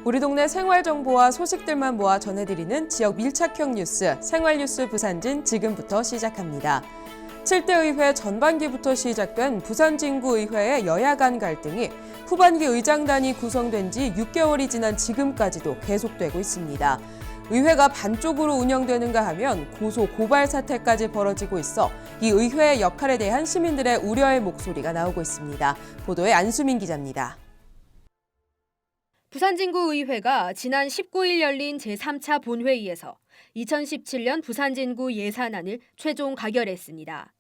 우리 동네 생활 정보와 소식들만 모아 전해드리는 지역 밀착형 뉴스, 생활뉴스 부산진 지금부터 시작합니다. 7대 의회 전반기부터 시작된 부산진구의회의 여야 간 갈등이 후반기 의장단이 구성된 지 6개월이 지난 지금까지도 계속되고 있습니다. 의회가 반쪽으로 운영되는가 하면 고소, 고발 사태까지 벌어지고 있어 이 의회의 역할에 대한 시민들의 우려의 목소리가 나오고 있습니다. 보도에 안수민 기자입니다. 부산진구의회가 지난 19일 열린 제3차 본회의에서 2017년 부산진구 예산안을 최종 가결했습니다.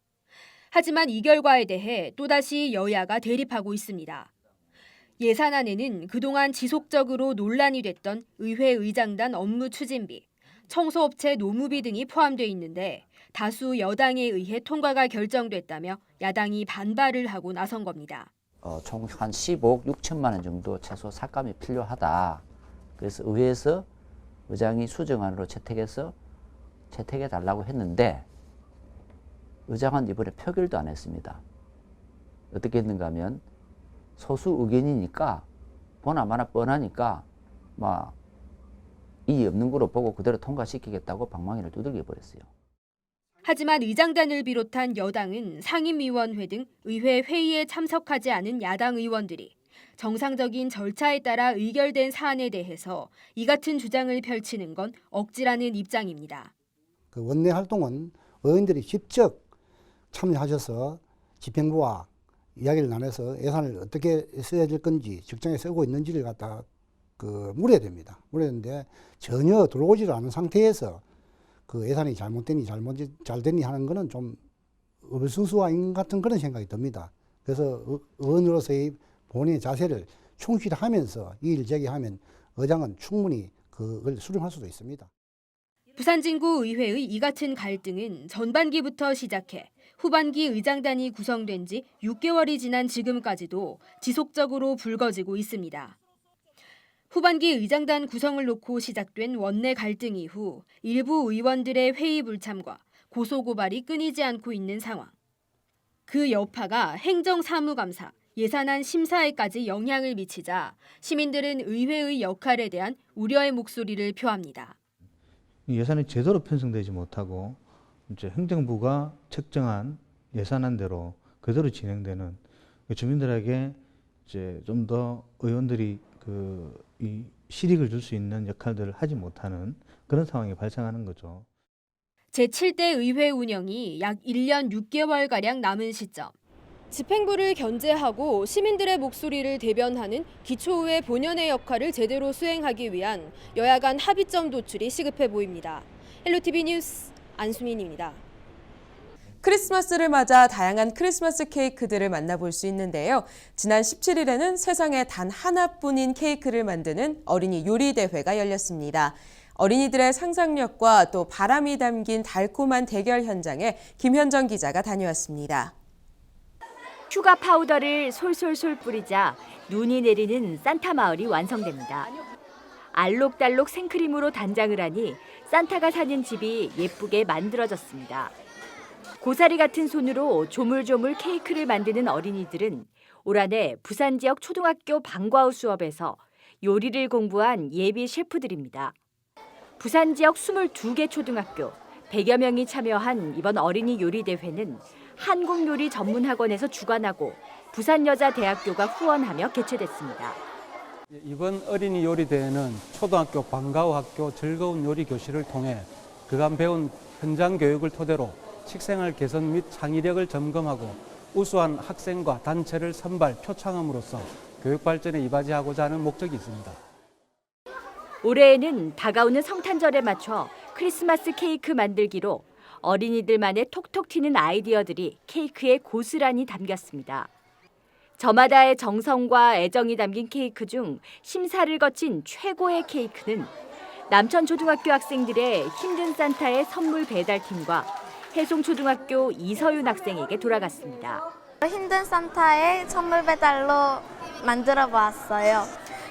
하지만 이 결과에 대해 또다시 여야가 대립하고 있습니다. 예산안에는 그동안 지속적으로 논란이 됐던 의회 의장단 업무 추진비, 청소업체 노무비 등이 포함돼 있는데 다수 여당에 의해 통과가 결정됐다며 야당이 반발을 하고 나선 겁니다. 총 한 15억 6천만 원 정도 최소 삭감이 필요하다. 그래서 의회에서 의장이 수정안으로 채택해 달라고 했는데 의장은 이번에 표결도 안 했습니다. 어떻게 했는가 하면 소수 의견이니까 보나마나 뻔하니까 이의 없는 거로 보고 그대로 통과시키겠다고 방망이를 두들겨 버렸어요. 하지만 의장단을 비롯한 여당은 상임위원회 등 의회 회의에 참석하지 않은 야당 의원들이 정상적인 절차에 따라 의결된 사안에 대해서 이 같은 주장을 펼치는 건 억지라는 입장입니다. 그 원내 활동은 의원들이 직접 참여하셔서 집행부와 이야기를 나눠서 예산을 어떻게 써야 될 건지 적정하게 쓰고 있는지를 갖다 물어야 됩니다. 물었는데 전혀 들어오지를 않은 상태에서 그 예산이 잘못되니 잘 되니 하는 거는 좀 어불성수인 같은 그런 생각이 듭니다. 그래서 의원으로서의 본인의 자세를 충실하면서 이의를 제기하면 의장은 충분히 그걸 수렴할 수도 있습니다. 부산진구의회의 이 같은 갈등은 전반기부터 시작해 후반기 의장단이 구성된 지 6개월이 지난 지금까지도 지속적으로 불거지고 있습니다. 후반기 의장단 구성을 놓고 시작된 원내 갈등 이후 일부 의원들의 회의 불참과 고소고발이 끊이지 않고 있는 상황. 그 여파가 행정사무감사, 예산안 심사에까지 영향을 미치자 시민들은 의회의 역할에 대한 우려의 목소리를 표합니다. 예산이 제대로 편성되지 못하고 이제 행정부가 책정한 예산안대로 그대로 진행되는 주민들에게 이제 좀 더 의원들이 이 실익을 줄 수 있는 역할들을 하지 못하는 그런 상황이 발생하는 거죠. 제7대 의회 운영이 약 1년 6개월가량 남은 시점. 집행부를 견제하고 시민들의 목소리를 대변하는 기초의회 본연의 역할을 제대로 수행하기 위한 여야 간 합의점 도출이 시급해 보입니다. 헬로티비 뉴스 안수민입니다. 크리스마스를 맞아 다양한 크리스마스 케이크들을 만나볼 수 있는데요. 지난 17일에는 세상에 단 하나뿐인 케이크를 만드는 어린이 요리 대회가 열렸습니다. 어린이들의 상상력과 또 바람이 담긴 달콤한 대결 현장에 김현정 기자가 다녀왔습니다. 슈가 파우더를 솔솔솔 뿌리자 눈이 내리는 산타 마을이 완성됩니다. 알록달록 생크림으로 단장을 하니 산타가 사는 집이 예쁘게 만들어졌습니다. 고사리 같은 손으로 조물조물 케이크를 만드는 어린이들은 올 한해 부산 지역 초등학교 방과후 수업에서 요리를 공부한 예비 셰프들입니다. 부산 지역 22개 초등학교 100여 명이 참여한 이번 어린이 요리 대회는 한국요리 전문학원에서 주관하고 부산여자대학교가 후원하며 개최됐습니다. 이번 어린이 요리 대회는 초등학교 방과후 학교 즐거운 요리 교실을 통해 그간 배운 현장 교육을 토대로 식생활 개선 및 창의력을 점검하고 우수한 학생과 단체를 선발, 표창함으로써 교육 발전에 이바지하고자 하는 목적이 있습니다. 올해에는 다가오는 성탄절에 맞춰 크리스마스 케이크 만들기로 어린이들만의 톡톡 튀는 아이디어들이 케이크에 고스란히 담겼습니다. 저마다의 정성과 애정이 담긴 케이크 중 심사를 거친 최고의 케이크는 남천초등학교 학생들의 힘든 산타의 선물 배달팀과 해송초등학교 이서윤 학생에게 돌아갔습니다. 힘든 산타의 선물 배달로 만들어 보았어요.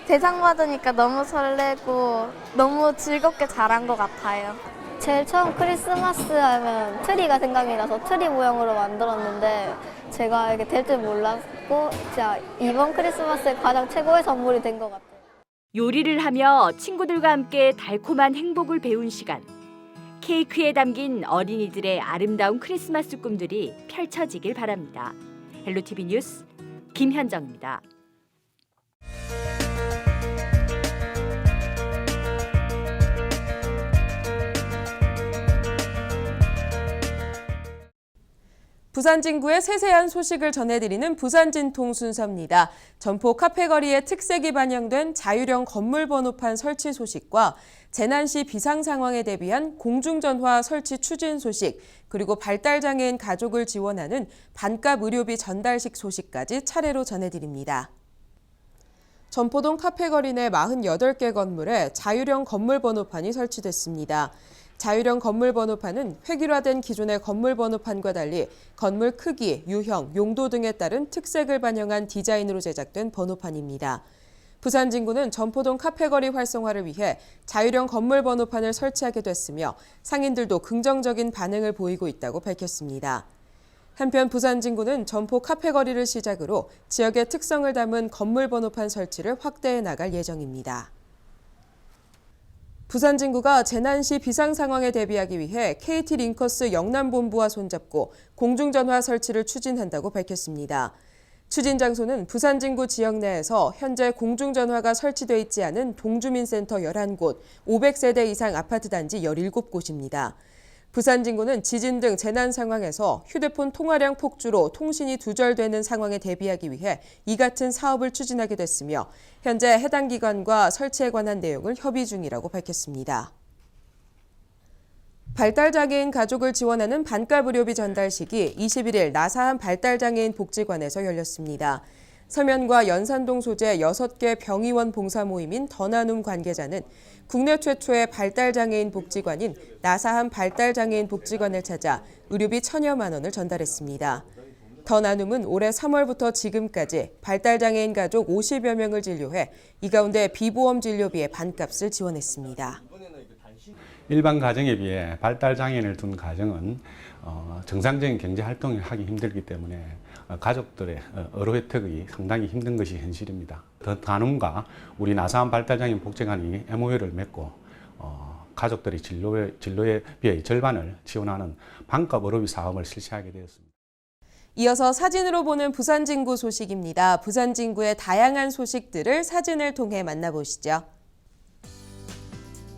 대상 받으니까 너무 설레고 너무 즐겁게 잘한 것 같아요. 제일 처음 크리스마스 하면 트리가 생각이 나서 트리 모양으로 만들었는데 제가 이게 될 줄 몰랐고 진짜 이번 크리스마스에 가장 최고의 선물이 된 것 같아요. 요리를 하며 친구들과 함께 달콤한 행복을 배운 시간. 케이크에 담긴 어린이들의 아름다운 크리스마스 꿈들이 펼쳐지길 바랍니다. 헬로티비 뉴스 김현정입니다. 부산 진구의 세세한 소식을 전해드리는 부산진통 순서입니다. 전포 카페거리의 특색이 반영된 자율형 건물 번호판 설치 소식과 재난 시 비상 상황에 대비한 공중전화 설치 추진 소식, 그리고 발달장애인 가족을 지원하는 반값 의료비 전달식 소식까지 차례로 전해드립니다. 전포동 카페거리 내 48개 건물에 자율형 건물 번호판이 설치됐습니다. 자율형 건물 번호판은 획일화된 기존의 건물 번호판과 달리 건물 크기, 유형, 용도 등에 따른 특색을 반영한 디자인으로 제작된 번호판입니다. 부산 진구는 전포동 카페거리 활성화를 위해 자율형 건물 번호판을 설치하게 됐으며 상인들도 긍정적인 반응을 보이고 있다고 밝혔습니다. 한편 부산 진구는 전포 카페거리를 시작으로 지역의 특성을 담은 건물 번호판 설치를 확대해 나갈 예정입니다. 부산 진구가 재난 시 비상 상황에 대비하기 위해 KT 링커스 영남본부와 손잡고 공중전화 설치를 추진한다고 밝혔습니다. 추진 장소는 부산 진구 지역 내에서 현재 공중전화가 설치돼 있지 않은 동주민센터 11곳, 500세대 이상 아파트 단지 17곳입니다. 부산 진구는 지진 등 재난 상황에서 휴대폰 통화량 폭주로 통신이 두절되는 상황에 대비하기 위해 이 같은 사업을 추진하게 됐으며 현재 해당 기관과 설치에 관한 내용을 협의 중이라고 밝혔습니다. 발달장애인 가족을 지원하는 반값 의료비 전달식이 21일 나사한 발달장애인 복지관에서 열렸습니다. 서면과 연산동 소재 6개 병의원 봉사 모임인 더 나눔 관계자는 국내 최초의 발달장애인 복지관인 나사한 발달장애인 복지관을 찾아 의료비 1,000여만 원을 전달했습니다. 더 나눔은 올해 3월부터 지금까지 발달장애인 가족 50여 명을 진료해 이 가운데 비보험 진료비의 반값을 지원했습니다. 일반 가정에 비해 발달장애인을 둔 가정은 정상적인 경제활동을 하기 힘들기 때문에 가족들의 의료 혜택이 상당히 힘든 것이 현실입니다. 더 나눔과 우리 나사한 발달장애인 복지관이 MOU를 맺고 가족들이 진료의 비의 절반을 지원하는 반값 의료비 사업을 실시하게 되었습니다. 이어서 사진으로 보는 부산 진구 소식입니다. 부산 진구의 다양한 소식들을 사진을 통해 만나보시죠.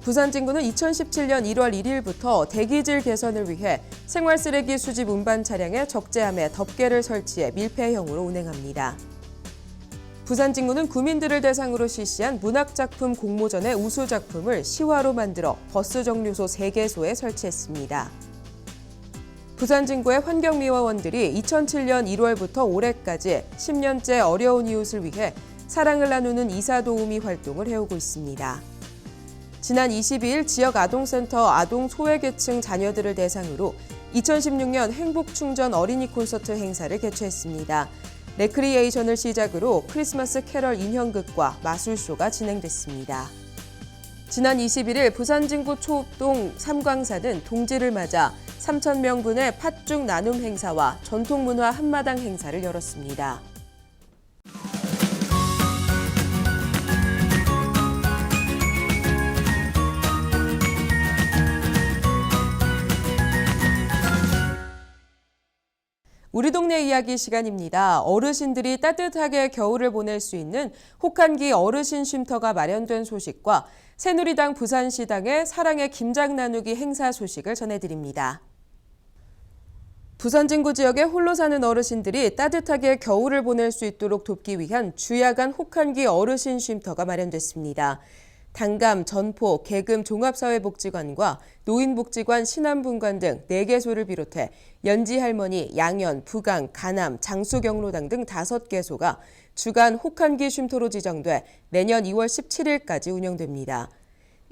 부산 진구는 2017년 1월 1일부터 대기질 개선을 위해 생활쓰레기 수집 운반 차량에 적재함에 덮개를 설치해 밀폐형으로 운행합니다. 부산 진구는 구민들을 대상으로 실시한 문학작품 공모전의 우수작품을 시화로 만들어 버스 정류소 3개소에 설치했습니다. 부산 진구의 환경미화원들이 2007년 1월부터 올해까지 10년째 어려운 이웃을 위해 사랑을 나누는 이사도우미 활동을 해오고 있습니다. 지난 22일 지역 아동센터 아동 소외계층 자녀들을 대상으로 2016년 행복충전 어린이 콘서트 행사를 개최했습니다. 레크리에이션을 시작으로 크리스마스 캐럴 인형극과 마술쇼가 진행됐습니다. 지난 21일 부산 진구 초동 삼광사는 동지를 맞아 3,000명분의 팥죽 나눔 행사와 전통문화 한마당 행사를 열었습니다. 우리 동네 이야기 시간입니다. 어르신들이 따뜻하게 겨울을 보낼 수 있는 혹한기 어르신 쉼터가 마련된 소식과 새누리당 부산시당의 사랑의 김장 나누기 행사 소식을 전해드립니다. 부산 진구 지역에 홀로 사는 어르신들이 따뜻하게 겨울을 보낼 수 있도록 돕기 위한 주야간 혹한기 어르신 쉼터가 마련됐습니다. 당감, 전포, 계금 종합사회복지관과 노인복지관 신안분관 등 4개소를 비롯해 연지할머니, 양연, 부강, 가남, 장수경로당 등 5개소가 주간 혹한기 쉼터로 지정돼 내년 2월 17일까지 운영됩니다.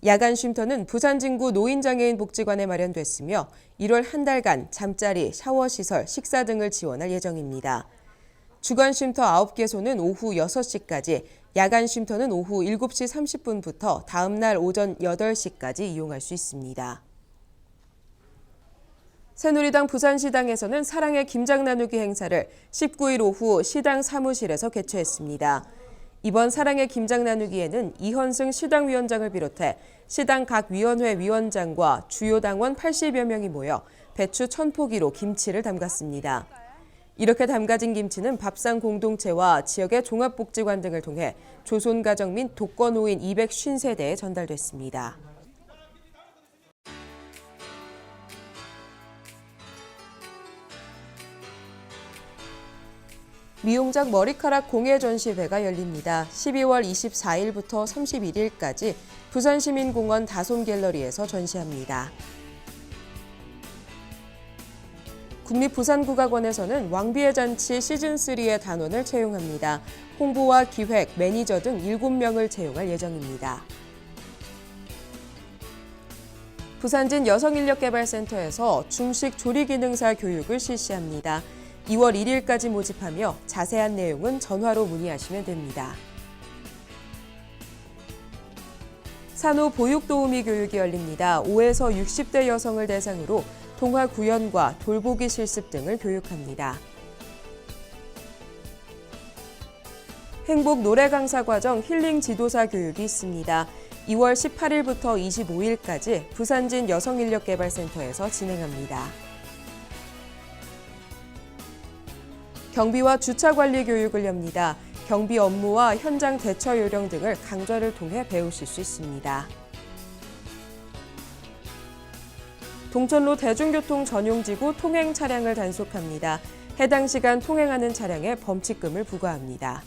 야간 쉼터는 부산 진구 노인장애인 복지관에 마련됐으며 1월 한 달간 잠자리, 샤워시설, 식사 등을 지원할 예정입니다. 주간 쉼터 9개소는 오후 6시까지, 야간 쉼터는 오후 7시 30분부터 다음 날 오전 8시까지 이용할 수 있습니다. 새누리당 부산시당에서는 사랑의 김장 나누기 행사를 19일 오후 시당 사무실에서 개최했습니다. 이번 사랑의 김장 나누기에는 이현승 시당위원장을 비롯해 시당 각 위원회 위원장과 주요 당원 80여 명이 모여 배추 1000포기로 김치를 담갔습니다. 이렇게 담가진 김치는 밥상 공동체와 지역의 종합복지관 등을 통해 조손가정 및 독거노인 250세대에 전달됐습니다. 미용작 머리카락 공예 전시회가 열립니다. 12월 24일부터 31일까지 부산시민공원 다솜갤러리에서 전시합니다. 국립부산국악원에서는 왕비의 잔치 시즌3의 단원을 채용합니다. 홍보와 기획, 매니저 등 7명을 채용할 예정입니다. 부산진 여성인력개발센터에서 중식 조리기능사 교육을 실시합니다. 2월 1일까지 모집하며 자세한 내용은 전화로 문의하시면 됩니다. 산후보육도우미 교육이 열립니다. 5에서 60대 여성을 대상으로 통화 구현과 돌보기 실습 등을 교육합니다. 행복 노래 강사 과정 힐링 지도사 교육이 있습니다. 2월 18일부터 25일까지 부산진 여성인력개발센터에서 진행합니다. 경비와 주차관리 교육을 엽니다. 경비 업무와 현장 대처 요령 등을 강좌를 통해 배우실 수 있습니다. 동천로 대중교통 전용지구 통행 차량을 단속합니다. 해당 시간 통행하는 차량에 범칙금을 부과합니다.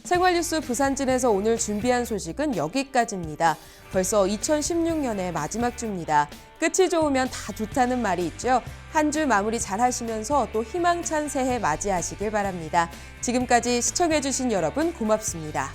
생활뉴스 부산진에서 오늘 준비한 소식은 여기까지입니다. 벌써 2016년의 마지막 주입니다. 끝이 좋으면 다 좋다는 말이 있죠. 한 주 마무리 잘 하시면서 또 희망찬 새해 맞이하시길 바랍니다. 지금까지 시청해주신 여러분 고맙습니다.